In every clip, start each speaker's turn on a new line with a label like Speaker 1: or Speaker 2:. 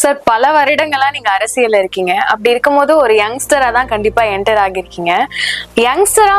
Speaker 1: Sir, பல வருடங்களா நீங்க அரசியல்ல இருக்கீங்க. அப்படி இருக்கும்போது ஒரு யங்ஸ்டரா தான் கண்டிப்பா என்டர் ஆகிருக்கீங்க. யங்ஸ்டரா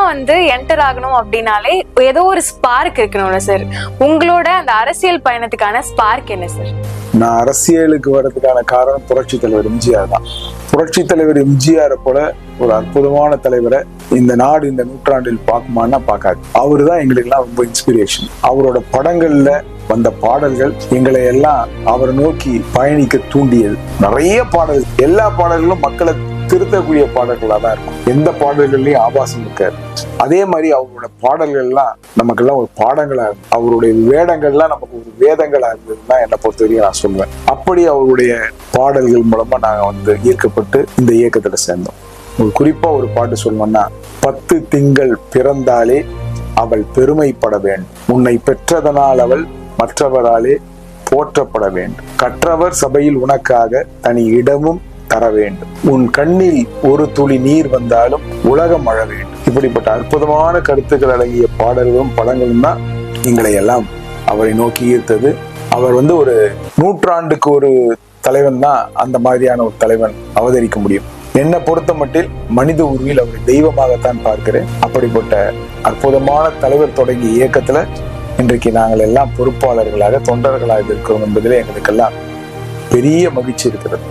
Speaker 1: என்டர் ஆகணும் அப்படின்னாலே ஏதோ ஒரு ஸ்பார்க் இருக்கணும்ல சார். உங்களோட அந்த அரசியல் பயணத்துக்கான ஸ்பார்க் என்ன சார்?
Speaker 2: நான் அரசியலுக்கு வர்றதுக்கான காரணம் புரட்சி தலைவர் எம்ஜிஆர் தான். புரட்சி தலைவர் எம்ஜிஆரை போல ஒரு அற்புதமான தலைவரை இந்த நாடு இந்த நூற்றாண்டில் பார்க்குமான்னா பார்க்காது. அவரு தான் எங்களுக்கு எல்லாம் ரொம்ப இன்ஸ்பிரேஷன். அவரோட படங்கள்ல வந்த பாடல்கள் எங்களை எல்லாம் அவரை நோக்கி பயணிக்க தூண்டியது. நிறைய பாடல்கள், எல்லா பாடல்களும் மக்களை திருத்தக்கூடிய பாடல்களா தான் இருக்கும். எந்த பாடல்கள்லயும் ஆபாசம் இருக்காது. அதே மாதிரி அவரோட பாடல்கள்லாம் நமக்கெல்லாம் ஒரு பாடங்களா இருக்கும். அவருடைய வேடங்கள்லாம் நமக்கு ஒரு வேதங்களா இருந்ததுன்னா என்னை பொறுத்தவரையும் நான் சொல்லுவேன். அப்படி அவருடைய பாடல்கள் மூலமா நாங்க ஈர்க்கப்பட்டு இந்த இயக்கத்துல சேர்ந்தோம். ஒரு குறிப்பா ஒரு பாட்டு சொல்லணும்னா, 10 திங்கள் பிறந்தாலே அவள் பெருமைப்பட வேண்டும், உன்னை பெற்றதனால் அவள் மற்றவராலே போற்றப்பட வேண்டும், கற்றவர் சபையில் உனக்காக தனி இடமும் தர வேண்டும், உன் கண்ணில் ஒரு துளி நீர் வந்தாலும் உலகம் அழ வேண்டும். இப்படிப்பட்ட அற்புதமான கருத்துக்கள் அடங்கிய பாடல்களும் படங்களும் தான் எங்களை எல்லாம் அவரை நோக்கி ஈர்த்தது. அவர் ஒரு நூற்றாண்டுக்கு ஒரு தலைவன் தான் அந்த மாதிரியான ஒரு தலைவன் அவதரிக்க முடியும். என்னை பொறுத்த மட்டில் மனித உருவில் அவரை தெய்வமாகத்தான் பார்க்கிறேன். அப்படிப்பட்ட அற்புதமான தலைவர் தொடங்கிய இயக்கத்துல இன்றைக்கு நாங்கள் எல்லாம் பொறுப்பாளர்களாக தொண்டர்களாக இருக்கிறோம் என்பதிலே எங்களுக்கெல்லாம் பெரிய மகிழ்ச்சி இருக்கிறது.